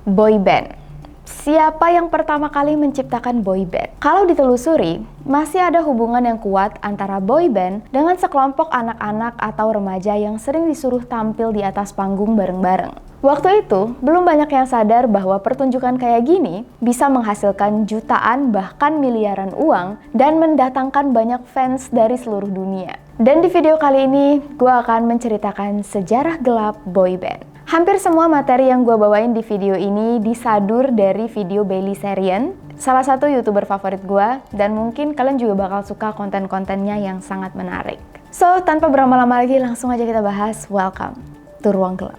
Boy band. Siapa yang pertama kali menciptakan boy band? Kalau ditelusuri, masih ada hubungan yang kuat antara boy band dengan sekelompok anak-anak atau remaja yang sering disuruh tampil di atas panggung bareng-bareng. Waktu itu, belum banyak yang sadar bahwa pertunjukan kayak gini bisa menghasilkan jutaan bahkan miliaran uang dan mendatangkan banyak fans dari seluruh dunia. Dan di video kali ini, gue akan menceritakan sejarah gelap boy band. Hampir semua materi yang gue bawain di video ini disadur dari video Bailey Sarian, salah satu YouTuber favorit gue, dan mungkin kalian juga bakal suka konten-kontennya yang sangat menarik. So, tanpa berlama-lama lagi, langsung aja kita bahas. Welcome to Ruang Gelap.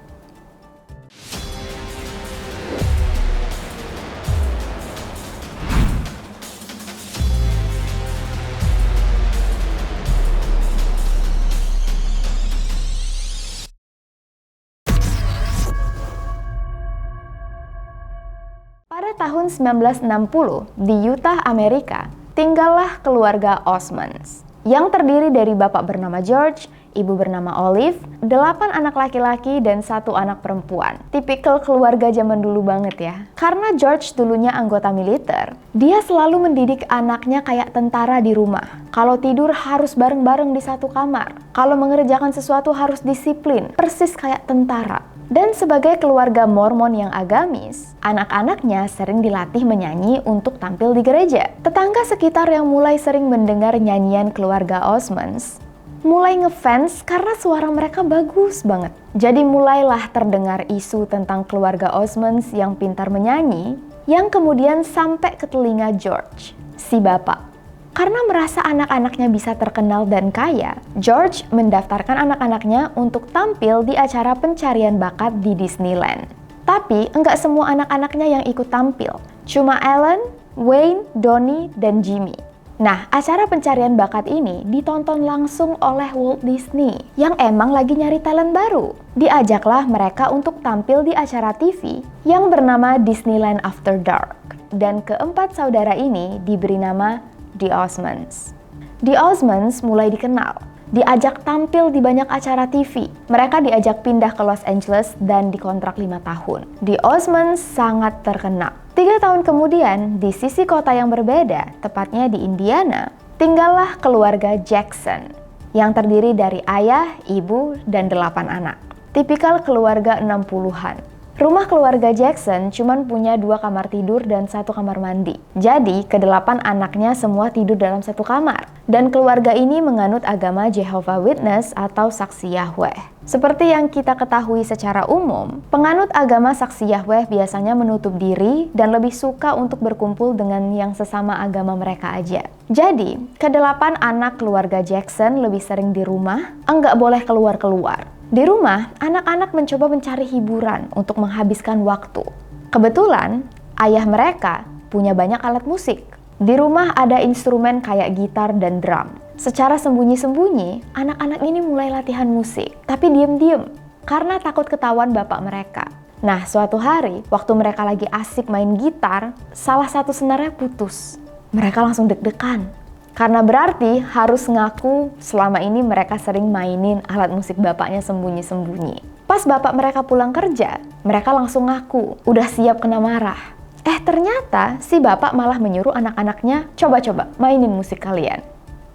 Pada tahun 1960, di Utah, Amerika, tinggallah keluarga Osmonds, yang terdiri dari bapak bernama George, ibu bernama Olive, 8 anak laki-laki dan 1 anak perempuan. Tipikal keluarga zaman dulu banget ya. Karena George dulunya anggota militer, dia selalu mendidik anaknya kayak tentara di rumah. Kalau tidur harus bareng-bareng di satu kamar. Kalau mengerjakan sesuatu harus disiplin, persis kayak tentara. Dan sebagai keluarga Mormon yang agamis, anak-anaknya sering dilatih menyanyi untuk tampil di gereja. Tetangga sekitar yang mulai sering mendengar nyanyian keluarga Osmonds mulai ngefans karena suara mereka bagus banget. Jadi mulailah terdengar isu tentang keluarga Osmonds yang pintar menyanyi, yang kemudian sampai ke telinga George, si bapak. Karena merasa anak-anaknya bisa terkenal dan kaya, George mendaftarkan anak-anaknya untuk tampil di acara pencarian bakat di Disneyland. Tapi enggak semua anak-anaknya yang ikut tampil, cuma Alan, Wayne, Donnie, dan Jimmy. Nah, acara pencarian bakat ini ditonton langsung oleh Walt Disney yang emang lagi nyari talent baru. Diajaklah mereka untuk tampil di acara TV yang bernama Disneyland After Dark. Dan keempat saudara ini diberi nama The Osmonds. The Osmonds mulai dikenal, diajak tampil di banyak acara TV. Mereka diajak pindah ke Los Angeles dan dikontrak 5 tahun. The Osmonds sangat terkenal. 3 tahun kemudian, di sisi kota yang berbeda, tepatnya di Indiana, tinggallah keluarga Jackson, yang terdiri dari ayah, ibu, dan 8 anak. Tipikal keluarga 60-an. Rumah keluarga Jackson cuma punya 2 kamar tidur dan 1 kamar mandi. Jadi, ke-8 anaknya semua tidur dalam 1 kamar. Dan keluarga ini menganut agama Jehovah Witness atau Saksi Yahweh. Seperti yang kita ketahui secara umum, penganut agama Saksi Yahweh biasanya menutup diri dan lebih suka untuk berkumpul dengan yang sesama agama mereka aja. Jadi, ke-8 anak keluarga Jackson lebih sering di rumah, enggak boleh keluar-keluar. Di rumah, anak-anak mencoba mencari hiburan untuk menghabiskan waktu. Kebetulan, ayah mereka punya banyak alat musik. Di rumah ada instrumen kayak gitar dan drum. Secara sembunyi-sembunyi, anak-anak ini mulai latihan musik. Tapi diem-diem, karena takut ketahuan bapak mereka. Nah, suatu hari, waktu mereka lagi asik main gitar, salah satu senarnya putus. Mereka langsung deg-degan. Karena berarti harus ngaku selama ini mereka sering mainin alat musik bapaknya sembunyi-sembunyi. Pas bapak mereka pulang kerja, mereka langsung ngaku, udah siap kena marah. Ternyata si bapak malah menyuruh anak-anaknya, coba-coba mainin musik kalian.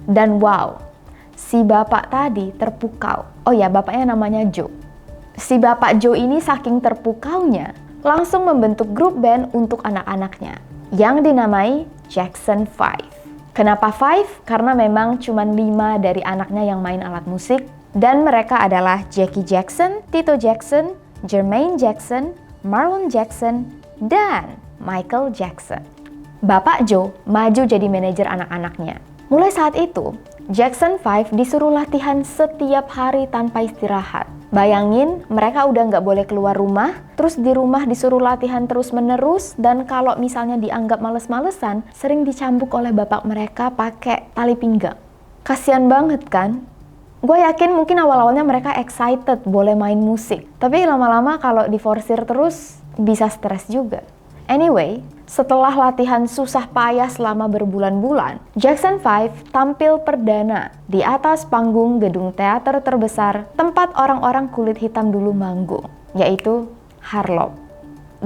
Dan wow, si bapak tadi terpukau. Oh ya, bapaknya namanya Joe. Si bapak Joe ini saking terpukaunya, langsung membentuk grup band untuk anak-anaknya, yang dinamai Jackson 5. Kenapa 5? Karena memang cuma 5 dari anaknya yang main alat musik, dan mereka adalah Jackie Jackson, Tito Jackson, Jermaine Jackson, Marlon Jackson, dan Michael Jackson. Bapak Joe maju jadi manajer anak-anaknya. Mulai saat itu, Jackson 5 disuruh latihan setiap hari tanpa istirahat. Bayangin, mereka udah nggak boleh keluar rumah, terus di rumah disuruh latihan terus-menerus, dan kalau misalnya dianggap males-malesan, sering dicambuk oleh bapak mereka pakai tali pinggang. Kasian banget kan? Gue yakin mungkin awal-awalnya mereka excited boleh main musik, tapi lama-lama kalau diforsir terus, bisa stres juga. Anyway, setelah latihan susah payah selama berbulan-bulan, Jackson 5 tampil perdana di atas panggung gedung teater terbesar tempat orang-orang kulit hitam dulu manggung, yaitu Harlem.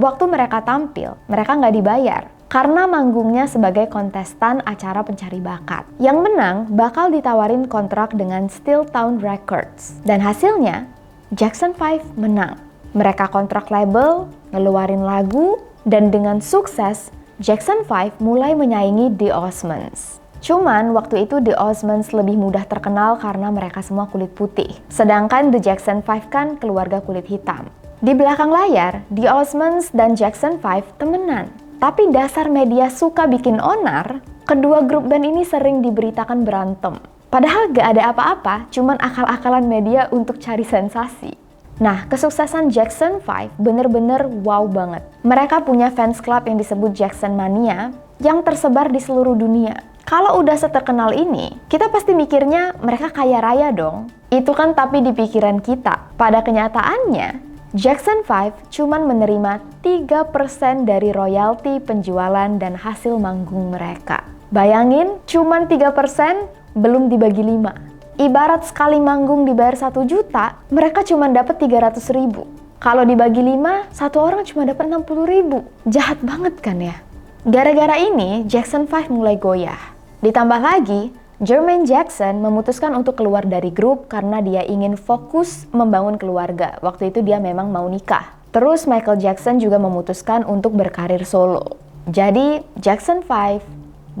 waktu mereka tampil, mereka nggak dibayar karena manggungnya sebagai kontestan acara pencari bakat. Yang menang bakal ditawarin kontrak dengan Steeltown Records. Dan hasilnya, Jackson 5 menang. Mereka kontrak label, ngeluarin lagu, dan dengan sukses, Jackson 5 mulai menyaingi The Osmonds. Cuman waktu itu The Osmonds lebih mudah terkenal karena mereka semua kulit putih. Sedangkan The Jackson 5 kan keluarga kulit hitam. Di belakang layar, The Osmonds dan Jackson 5 temenan. Tapi dasar media suka bikin onar, kedua grup band ini sering diberitakan berantem. Padahal gak ada apa-apa, cuman akal-akalan media untuk cari sensasi. Nah, kesuksesan Jackson 5 bener-bener wow banget. Mereka punya fans club yang disebut Jackson Mania yang tersebar di seluruh dunia. Kalau udah seterkenal ini, kita pasti mikirnya mereka kaya raya dong. Itu kan tapi di pikiran kita. Pada kenyataannya, Jackson 5 cuman menerima 3% dari royalti penjualan dan hasil manggung mereka. Bayangin, cuman 3% belum dibagi 5. Ibarat sekali manggung dibayar 1 juta, mereka cuma dapat 300.000. Kalau dibagi 5, satu orang cuma dapat 60.000. Jahat banget kan ya? Gara-gara ini, Jackson 5 mulai goyah. Ditambah lagi, Jermaine Jackson memutuskan untuk keluar dari grup karena dia ingin fokus membangun keluarga. Waktu itu dia memang mau nikah. Terus Michael Jackson juga memutuskan untuk berkarir solo. Jadi Jackson 5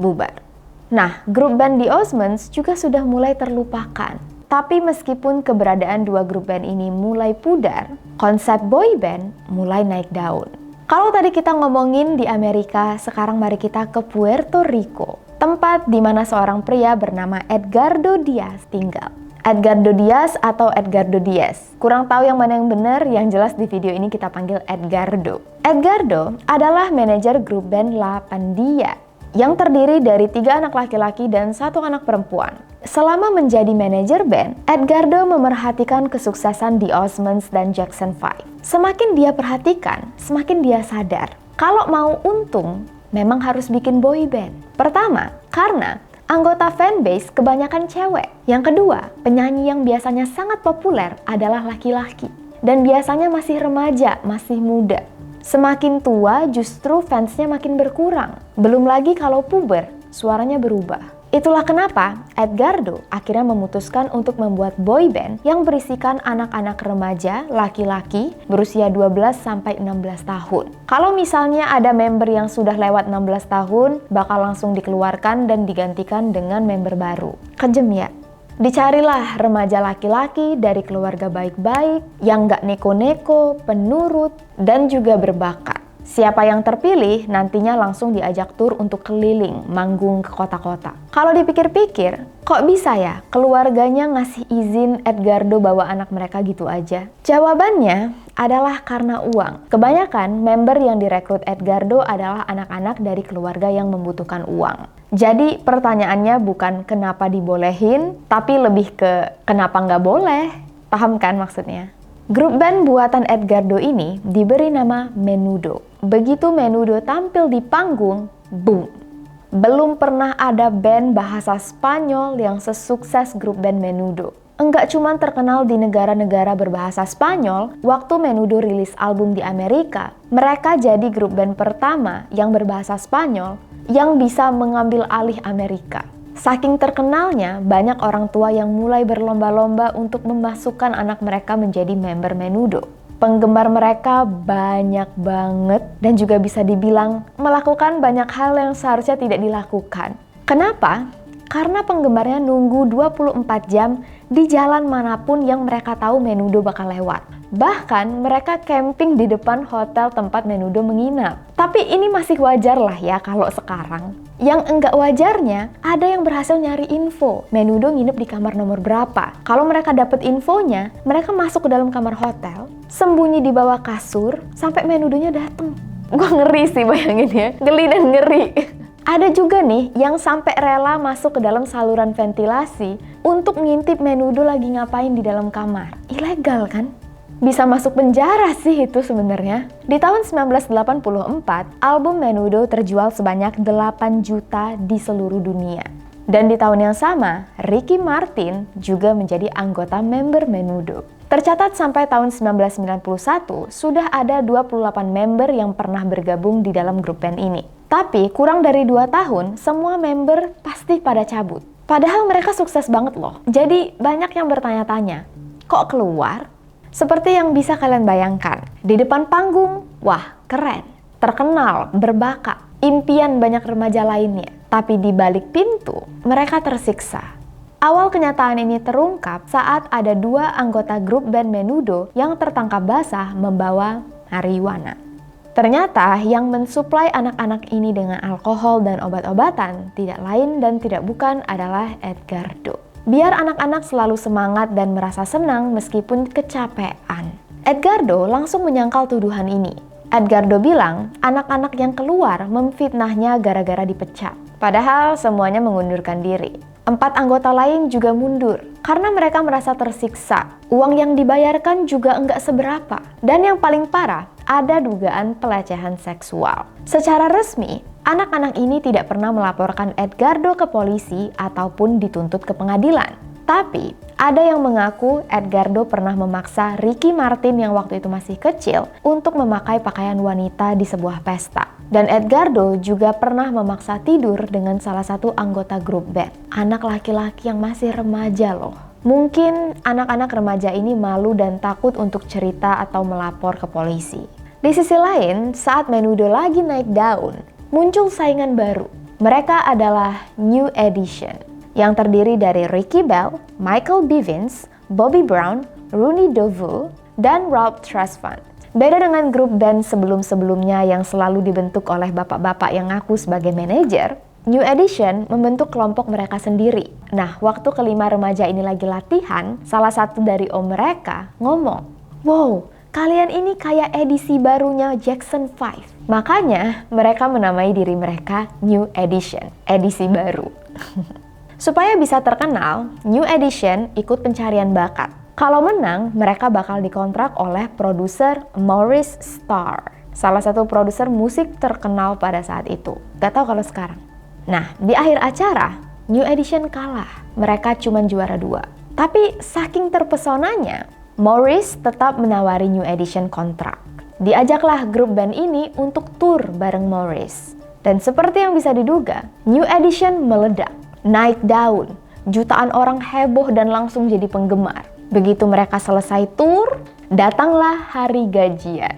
bubar. Nah, grup band The Osmonds juga sudah mulai terlupakan. Tapi meskipun keberadaan dua grup band ini mulai pudar, konsep boy band mulai naik daun. Kalau tadi kita ngomongin di Amerika, sekarang mari kita ke Puerto Rico. Tempat di mana seorang pria bernama Edgardo Diaz tinggal. Edgardo Diaz atau Edgardo Diaz. Kurang tahu yang mana yang benar, yang jelas di video ini kita panggil Edgardo. Edgardo adalah manajer grup band La Pandilla yang terdiri dari 3 anak laki-laki dan 1 anak perempuan. Selama menjadi manajer band, Edgardo memerhatikan kesuksesan The Osmonds dan Jackson 5. Semakin dia perhatikan, semakin dia sadar kalau mau untung, memang harus bikin boy band. Pertama, karena anggota fanbase kebanyakan cewek. Yang kedua, penyanyi yang biasanya sangat populer adalah laki-laki. Dan biasanya masih remaja, masih muda. Semakin tua justru fansnya makin berkurang. Belum lagi kalau puber, suaranya berubah. Itulah kenapa Edgardo akhirnya memutuskan untuk membuat boy band yang berisikan anak-anak remaja, laki-laki, berusia 12-16 tahun. Kalau misalnya ada member yang sudah lewat 16 tahun, bakal langsung dikeluarkan dan digantikan dengan member baru. Kejem ya? Dicarilah remaja laki-laki dari keluarga baik-baik, yang gak neko-neko, penurut, dan juga berbakat. Siapa yang terpilih nantinya langsung diajak tur untuk keliling, manggung ke kota-kota. Kalau dipikir-pikir, kok bisa ya keluarganya ngasih izin Edgardo bawa anak mereka gitu aja? Jawabannya adalah karena uang. Kebanyakan member yang direkrut Edgardo adalah anak-anak dari keluarga yang membutuhkan uang. Jadi pertanyaannya bukan kenapa dibolehin, tapi lebih ke kenapa nggak boleh. Paham kan maksudnya? Grup band buatan Edgardo ini diberi nama Menudo. Begitu Menudo tampil di panggung, boom! Belum pernah ada band bahasa Spanyol yang sesukses grup band Menudo. Enggak cuma terkenal di negara-negara berbahasa Spanyol, waktu Menudo rilis album di Amerika, mereka jadi grup band pertama yang berbahasa Spanyol yang bisa mengambil alih Amerika. Saking terkenalnya, banyak orang tua yang mulai berlomba-lomba untuk memasukkan anak mereka menjadi member Menudo. Penggemar mereka banyak banget dan juga bisa dibilang melakukan banyak hal yang seharusnya tidak dilakukan. Kenapa? Karena penggemarnya nunggu 24 jam di jalan manapun yang mereka tahu Menudo bakal lewat. Bahkan mereka camping di depan hotel tempat Menudo menginap. Tapi ini masih wajar lah ya kalau sekarang. Yang enggak wajarnya, ada yang berhasil nyari info Menudo nginep di kamar nomor berapa. Kalau mereka dapet infonya, mereka masuk ke dalam kamar hotel, sembunyi di bawah kasur, sampai Menudonya dateng. Gue ngeri sih bayangin ya, geli dan ngeri. Ada juga nih yang sampai rela masuk ke dalam saluran ventilasi untuk ngintip Menudo lagi ngapain di dalam kamar. Ilegal kan? Bisa masuk penjara sih itu sebenarnya. Di tahun 1984, album Menudo terjual sebanyak 8 juta di seluruh dunia. Dan di tahun yang sama, Ricky Martin juga menjadi anggota member Menudo. Tercatat sampai tahun 1991, sudah ada 28 member yang pernah bergabung di dalam grup band ini. Tapi kurang dari 2 tahun, semua member pasti pada cabut. Padahal mereka sukses banget loh. Jadi banyak yang bertanya-tanya, kok keluar? Seperti yang bisa kalian bayangkan, di depan panggung, wah keren, terkenal, berbakat, impian banyak remaja lainnya. Tapi di balik pintu, mereka tersiksa. Awal kenyataan ini terungkap saat ada 2 anggota grup band Menudo yang tertangkap basah membawa marijuana. Ternyata yang mensuplai anak-anak ini dengan alkohol dan obat-obatan tidak lain dan tidak bukan adalah Edgardo. Biar anak-anak selalu semangat dan merasa senang meskipun kecapean. Edgardo langsung menyangkal tuduhan ini. Edgardo bilang anak-anak yang keluar memfitnahnya gara-gara dipecat. Padahal semuanya mengundurkan diri. 4 anggota lain juga mundur karena mereka merasa tersiksa. Uang yang dibayarkan juga enggak seberapa. Dan yang paling parah, ada dugaan pelecehan seksual. Secara resmi, anak-anak ini tidak pernah melaporkan Edgardo ke polisi ataupun dituntut ke pengadilan. Tapi, ada yang mengaku Edgardo pernah memaksa Ricky Martin yang waktu itu masih kecil untuk memakai pakaian wanita di sebuah pesta. Dan Edgardo juga pernah memaksa tidur dengan salah satu anggota grup band. Anak laki-laki yang masih remaja loh. Mungkin anak-anak remaja ini malu dan takut untuk cerita atau melapor ke polisi. Di sisi lain, saat Menudo lagi naik daun, muncul saingan baru. Mereka adalah New Edition, yang terdiri dari Ricky Bell, Michael Bivins, Bobby Brown, Rooney Dovu, dan Ralph Tresvant. Beda dengan grup band sebelum-sebelumnya yang selalu dibentuk oleh bapak-bapak yang ngaku sebagai manajer, New Edition membentuk kelompok mereka sendiri. Nah, waktu kelima remaja ini lagi latihan, salah satu dari om mereka ngomong, "Wow, kalian ini kayak edisi barunya Jackson 5. Makanya mereka menamai diri mereka New Edition, edisi baru. Supaya bisa terkenal, New Edition ikut pencarian bakat. Kalau menang, mereka bakal dikontrak oleh produser Maurice Starr, salah satu produser musik terkenal pada saat itu. Gak tau kalau sekarang. Nah, di akhir acara, New Edition kalah. Mereka cuma juara 2. Tapi saking terpesonanya, Maurice tetap menawari New Edition kontrak. Diajaklah grup band ini untuk tur bareng Maurice. Dan seperti yang bisa diduga, New Edition meledak, naik daun. Jutaan orang heboh dan langsung jadi penggemar. Begitu mereka selesai tur, datanglah hari gajian.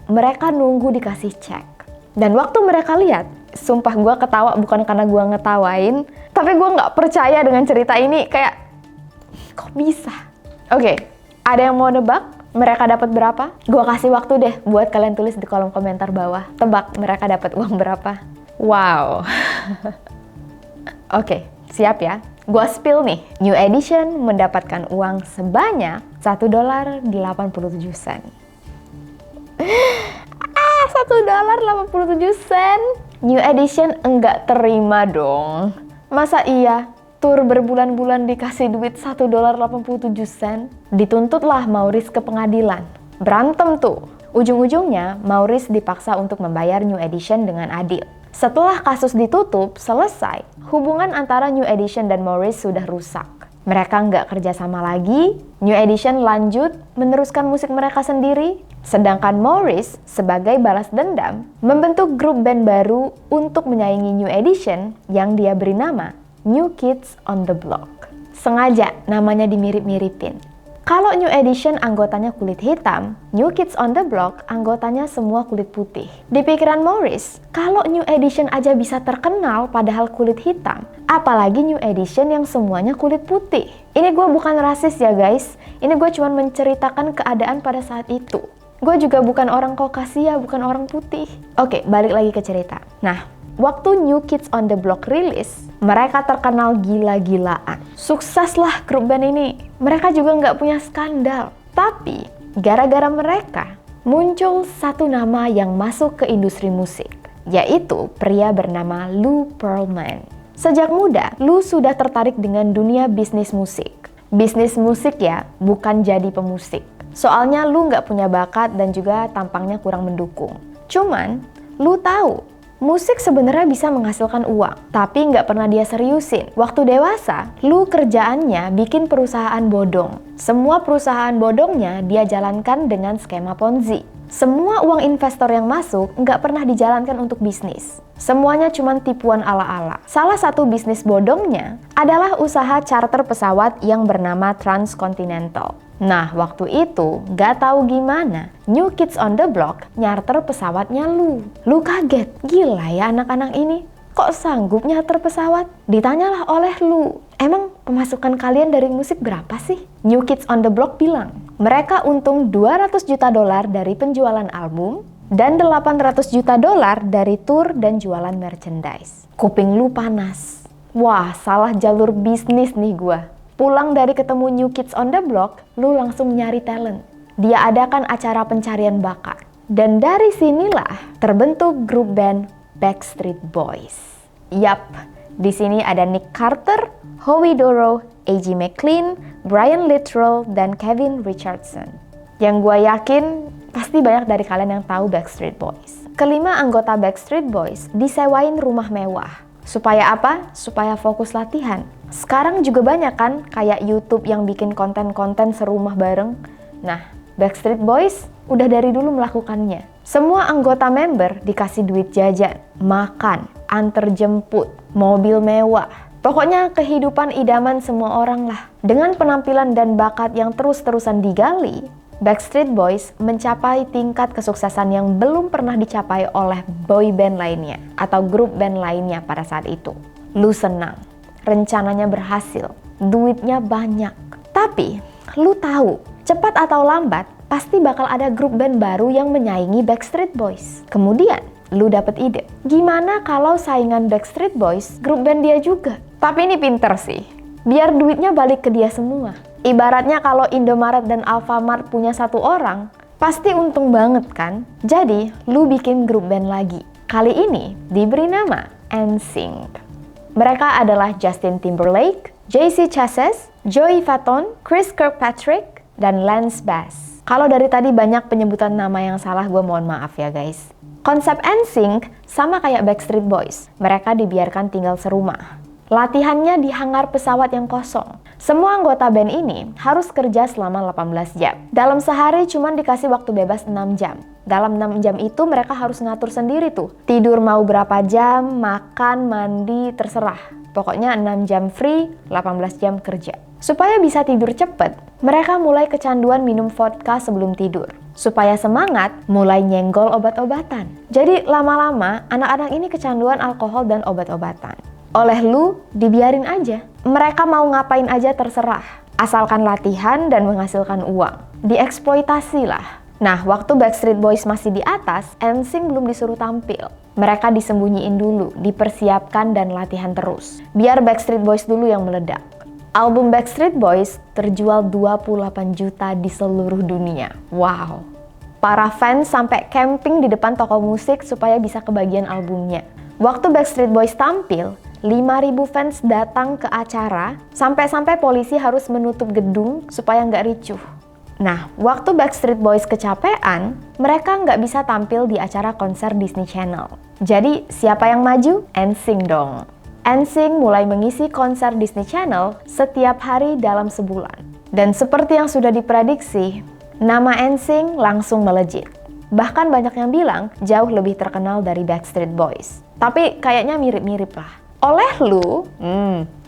Mereka nunggu dikasih cek. Dan waktu mereka lihat, sumpah gue ketawa bukan karena gue ngetawain, tapi gue gak percaya dengan cerita ini, kayak, kok bisa? Oke, ada yang mau nebak mereka dapat berapa? Gue kasih waktu deh buat kalian tulis di kolom komentar bawah. Tebak mereka dapat uang berapa? Wow. Oke, siap ya. Gua spill nih, New Edition mendapatkan uang sebanyak $1.87. $1.87. New Edition enggak terima dong. Masa iya, tur berbulan-bulan dikasih duit $1.87? Dituntutlah Maurice ke pengadilan. Berantem tuh. Ujung-ujungnya, Maurice dipaksa untuk membayar New Edition dengan adil. Setelah kasus ditutup, selesai, hubungan antara New Edition dan Maurice sudah rusak. Mereka nggak kerja sama lagi, New Edition lanjut meneruskan musik mereka sendiri, sedangkan Maurice sebagai balas dendam membentuk grup band baru untuk menyaingi New Edition yang dia beri nama New Kids on the Block. Sengaja namanya dimirip-miripin. Kalau New Edition anggotanya kulit hitam, New Kids on the Block anggotanya semua kulit putih. Di pikiran Maurice, kalau New Edition aja bisa terkenal padahal kulit hitam, apalagi New Edition yang semuanya kulit putih. Ini gue bukan rasis ya guys, ini gue cuma menceritakan keadaan pada saat itu. Gue juga bukan orang Kaukasia, bukan orang putih. Oke, balik lagi ke cerita. Nah, waktu New Kids on the Block rilis, mereka terkenal gila-gilaan. Sukseslah grup band ini. Mereka juga nggak punya skandal. Tapi, gara-gara mereka, muncul satu nama yang masuk ke industri musik, yaitu pria bernama Lou Pearlman. Sejak muda, Lou sudah tertarik dengan dunia bisnis musik. Bisnis musik ya, bukan jadi pemusik. Soalnya Lou nggak punya bakat dan juga tampangnya kurang mendukung. Cuman, Lou tahu Musik sebenarnya bisa menghasilkan uang, tapi nggak pernah dia seriusin. Waktu dewasa, Lu kerjaannya bikin perusahaan bodong. Semua perusahaan bodongnya dia jalankan dengan skema Ponzi. Semua uang investor yang masuk nggak pernah dijalankan untuk bisnis. Semuanya cuma tipuan ala-ala. Salah satu bisnis bodongnya adalah usaha charter pesawat yang bernama Transcontinental. Nah, waktu itu nggak tahu gimana New Kids on the Block nyarter pesawatnya Lu. Lu kaget, gila ya anak-anak ini. Kok sanggup nyarter pesawat? Ditanyalah oleh Lu, emang pemasukan kalian dari musik berapa sih? New Kids on the Block bilang, mereka untung 200 juta dolar dari penjualan album dan 800 juta dolar dari tour dan jualan merchandise. Kuping Lu panas. Wah, salah jalur bisnis nih gua. Pulang dari ketemu New Kids on the Block, Lu langsung nyari talent. Dia adakan acara pencarian bakat. Dan dari sinilah terbentuk grup band Backstreet Boys. Yap, di sini ada Nick Carter, Howie Dorough, A.G. McLean, Brian Littrell, dan Kevin Richardson. Yang gue yakin pasti banyak dari kalian yang tahu Backstreet Boys. Kelima anggota Backstreet Boys disewain rumah mewah. Supaya apa? Supaya fokus latihan. Sekarang juga banyak kan kayak YouTube yang bikin konten-konten serumah bareng. Nah, Backstreet Boys udah dari dulu melakukannya. Semua anggota member dikasih duit jajan, makan, antar jemput, mobil mewah. Pokoknya kehidupan idaman semua orang lah. Dengan penampilan dan bakat yang terus-terusan digali, Backstreet Boys mencapai tingkat kesuksesan yang belum pernah dicapai oleh boy band lainnya atau grup band lainnya pada saat itu. Lu senang, rencananya berhasil, duitnya banyak. Tapi, lu tahu, cepat atau lambat pasti bakal ada grup band baru yang menyaingi Backstreet Boys. Kemudian, lu dapet ide, gimana kalau saingan Backstreet Boys grup band dia juga? Tapi ini pinter sih, biar duitnya balik ke dia semua. Ibaratnya kalau Indomaret dan Alfamart punya satu orang, pasti untung banget kan? Jadi, lu bikin grup band lagi. Kali ini diberi nama NSYNC. Mereka adalah Justin Timberlake, JC Chasez, Joey Fatone, Chris Kirkpatrick, dan Lance Bass. Kalau dari tadi banyak penyebutan nama yang salah, gue mohon maaf ya guys. Konsep NSYNC sama kayak Backstreet Boys. Mereka dibiarkan tinggal serumah. Latihannya di hangar pesawat yang kosong. Semua anggota band ini harus kerja selama 18 jam. Dalam sehari cuma dikasih waktu bebas 6 jam. Dalam 6 jam itu mereka harus ngatur sendiri tuh. Tidur mau berapa jam, makan, mandi, terserah. Pokoknya 6 jam free, 18 jam kerja. Supaya bisa tidur cepet, mereka mulai kecanduan minum vodka sebelum tidur. Supaya semangat, mulai nyenggol obat-obatan. Jadi lama-lama anak-anak ini kecanduan alkohol dan obat-obatan. Oleh Lu, dibiarin aja. Mereka mau ngapain aja terserah. Asalkan latihan dan menghasilkan uang. Dieksploitasi lah. Nah, waktu Backstreet Boys masih di atas, NSYNC belum disuruh tampil. Mereka disembunyiin dulu, dipersiapkan dan latihan terus. Biar Backstreet Boys dulu yang meledak. Album Backstreet Boys terjual 28 juta di seluruh dunia. Wow. Para fans sampai camping di depan toko musik supaya bisa kebagian albumnya. Waktu Backstreet Boys tampil, 5.000 fans datang ke acara, sampai-sampai polisi harus menutup gedung supaya nggak ricuh. Nah, waktu Backstreet Boys kecapean, mereka nggak bisa tampil di acara konser Disney Channel. Jadi, siapa yang maju? NSYNC dong. NSYNC mulai mengisi konser Disney Channel setiap hari dalam sebulan. Dan seperti yang sudah diprediksi, nama NSYNC langsung melejit. Bahkan banyak yang bilang jauh lebih terkenal dari Backstreet Boys. Tapi kayaknya mirip-mirip lah. Oleh Lu,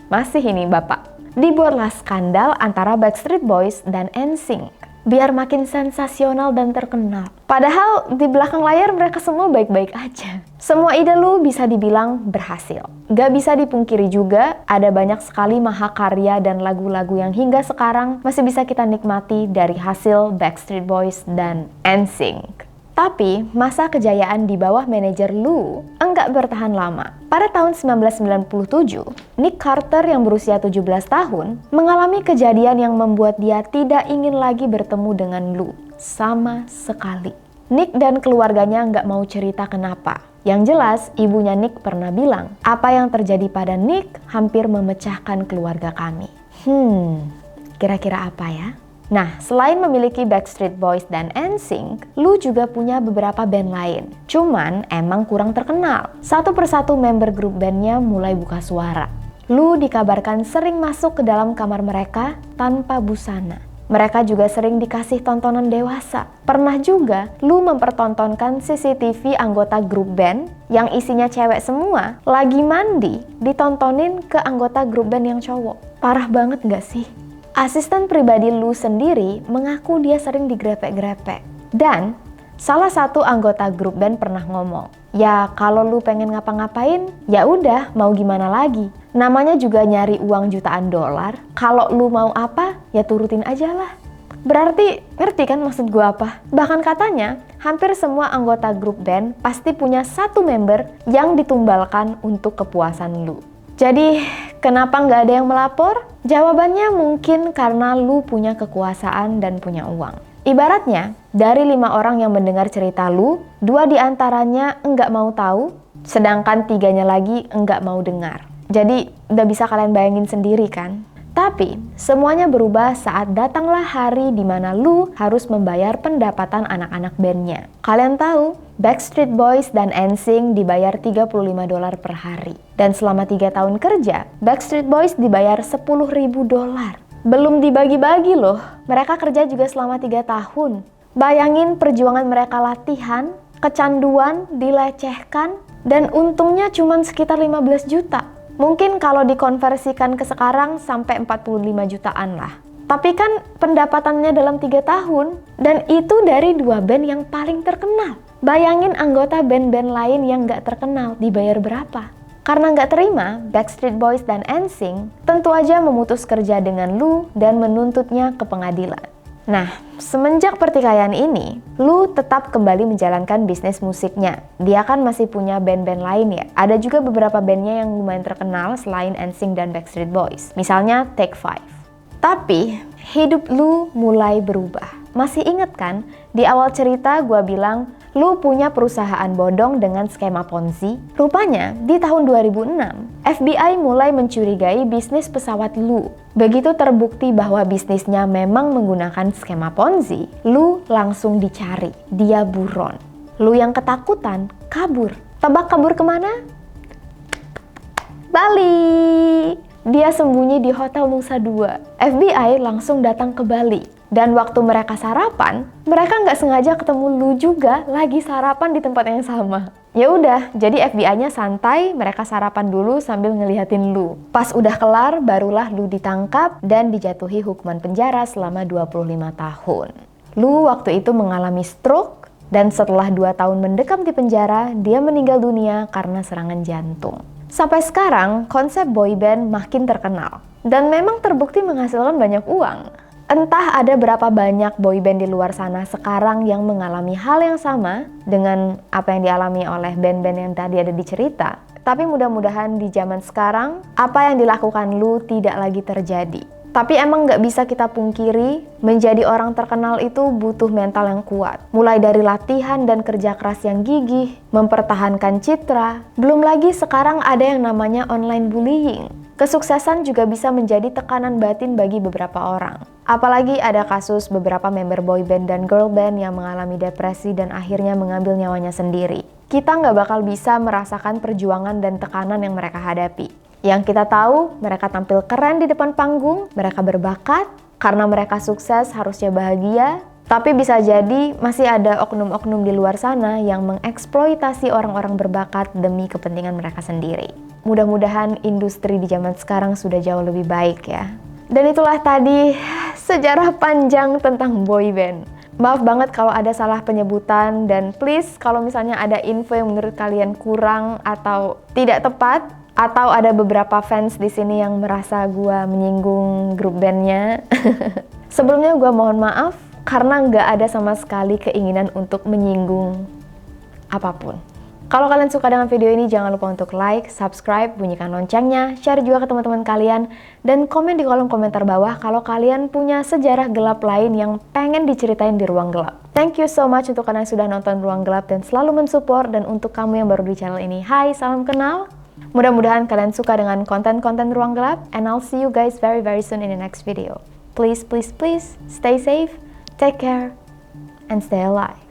masih ini Bapak, dibuatlah skandal antara Backstreet Boys dan NSYNC. Biar makin sensasional dan terkenal. Padahal di belakang layar mereka semua baik-baik aja. Semua ide Lu bisa dibilang berhasil. Gak bisa dipungkiri juga, ada banyak sekali mahakarya dan lagu-lagu yang hingga sekarang masih bisa kita nikmati dari hasil Backstreet Boys dan NSYNC. Tapi, masa kejayaan di bawah manajer Lu enggak bertahan lama. Pada tahun 1997, Nick Carter yang berusia 17 tahun mengalami kejadian yang membuat dia tidak ingin lagi bertemu dengan Lu sama sekali. Nick dan keluarganya nggak mau cerita kenapa. Yang jelas, ibunya Nick pernah bilang, apa yang terjadi pada Nick hampir memecahkan keluarga kami. Kira-kira apa ya? Nah, selain memiliki Backstreet Boys dan NSYNC, Lou juga punya beberapa band lain. Cuman emang kurang terkenal. Satu persatu member grup bandnya mulai buka suara. Lou dikabarkan sering masuk ke dalam kamar mereka tanpa busana. Mereka juga sering dikasih tontonan dewasa. Pernah juga Lou mempertontonkan CCTV anggota grup band yang isinya cewek semua lagi mandi ditontonin ke anggota grup band yang cowok. Parah banget gak sih? Asisten pribadi Lou sendiri mengaku dia sering digrepek-grepek. Dan salah satu anggota grup band pernah ngomong, ya kalau Lou pengen ngapa-ngapain, ya udah mau gimana lagi. Namanya juga nyari uang jutaan dolar. Kalau Lou mau apa, ya turutin aja lah. Berarti ngerti kan maksud gue apa? Bahkan katanya hampir semua anggota grup band pasti punya satu member yang ditumbalkan untuk kepuasan Lou. Jadi kenapa nggak ada yang melapor? Jawabannya mungkin karena Lou punya kekuasaan dan punya uang. Ibaratnya, dari 5 orang yang mendengar cerita Lou, 2 diantaranya enggak mau tahu, sedangkan 3-nya lagi enggak mau dengar. Jadi, udah bisa kalian bayangin sendiri kan? Tapi, semuanya berubah saat datanglah hari di mana Lou harus membayar pendapatan anak-anak bandnya. Kalian tahu, Backstreet Boys dan NSYNC dibayar $35 per hari. Dan selama 3 tahun kerja, Backstreet Boys dibayar $10.000. Belum dibagi-bagi loh, mereka kerja juga selama 3 tahun. Bayangin perjuangan mereka latihan, kecanduan, dilecehkan, dan untungnya cuma sekitar 15 juta. Mungkin kalau dikonversikan ke sekarang sampai 45 jutaan lah. Tapi kan pendapatannya dalam 3 tahun, dan itu dari 2 band yang paling terkenal. Bayangin anggota band-band lain yang gak terkenal dibayar berapa? Karena nggak terima, Backstreet Boys dan NSYNC tentu aja memutus kerja dengan Lou dan menuntutnya ke pengadilan. Nah, semenjak pertikaian ini, Lou tetap kembali menjalankan bisnis musiknya. Dia kan masih punya band-band lain ya. Ada juga beberapa bandnya yang lumayan terkenal selain NSYNC dan Backstreet Boys. Misalnya Take 5. Tapi, hidup Lou mulai berubah. Masih inget kan? Di awal cerita gue bilang, Lou punya perusahaan bodong dengan skema Ponzi. Rupanya, di tahun 2006, FBI mulai mencurigai bisnis pesawat Lou. Begitu terbukti bahwa bisnisnya memang menggunakan skema Ponzi, Lou langsung dicari. Dia buron. Lou yang ketakutan, kabur. Tebak kabur kemana? Bali! Dia sembunyi di Hotel Nusa Dua. FBI langsung datang ke Bali. Dan waktu mereka sarapan, mereka nggak sengaja ketemu Lou juga lagi sarapan di tempat yang sama. Ya udah, jadi FBI-nya santai, mereka sarapan dulu sambil ngeliatin Lou. Pas udah kelar, barulah Lou ditangkap dan dijatuhi hukuman penjara selama 25 tahun. Lou waktu itu mengalami stroke, dan setelah 2 tahun mendekam di penjara, dia meninggal dunia karena serangan jantung. Sampai sekarang, konsep boyband makin terkenal. Dan memang terbukti menghasilkan banyak uang. Entah ada berapa banyak boyband di luar sana sekarang yang mengalami hal yang sama dengan apa yang dialami oleh band-band yang tadi ada di cerita. Tapi mudah-mudahan di zaman sekarang, apa yang dilakukan Lou tidak lagi terjadi. Tapi emang nggak bisa kita pungkiri, menjadi orang terkenal itu butuh mental yang kuat. Mulai dari latihan dan kerja keras yang gigih, mempertahankan citra, belum lagi sekarang ada yang namanya online bullying. Kesuksesan juga bisa menjadi tekanan batin bagi beberapa orang. Apalagi ada kasus beberapa member boyband dan girlband yang mengalami depresi dan akhirnya mengambil nyawanya sendiri. Kita nggak bakal bisa merasakan perjuangan dan tekanan yang mereka hadapi. Yang kita tahu, mereka tampil keren di depan panggung, mereka berbakat, karena mereka sukses harusnya bahagia, tapi bisa jadi masih ada oknum-oknum di luar sana yang mengeksploitasi orang-orang berbakat demi kepentingan mereka sendiri. Mudah-mudahan industri di zaman sekarang sudah jauh lebih baik ya. Dan itulah tadi sejarah panjang tentang boyband. Maaf banget kalau ada salah penyebutan, dan please kalau misalnya ada info yang menurut kalian kurang atau tidak tepat, atau ada beberapa fans di sini yang merasa gue menyinggung grup bandnya. Sebelumnya gue mohon maaf karena nggak ada sama sekali keinginan untuk menyinggung apapun. Kalau kalian suka dengan video ini, jangan lupa untuk like, subscribe, bunyikan loncengnya, share juga ke teman-teman kalian, dan komen di kolom komentar bawah kalau kalian punya sejarah gelap lain yang pengen diceritain di Ruang Gelap. Thank you so much untuk kalian yang sudah nonton Ruang Gelap dan selalu mensupport, dan untuk kamu yang baru di channel ini, hai, salam kenal. Mudah-mudahan kalian suka dengan konten-konten Ruang Gelap, and I'll see you guys very soon in the next video. please, please, please stay safe, take care, and stay alive.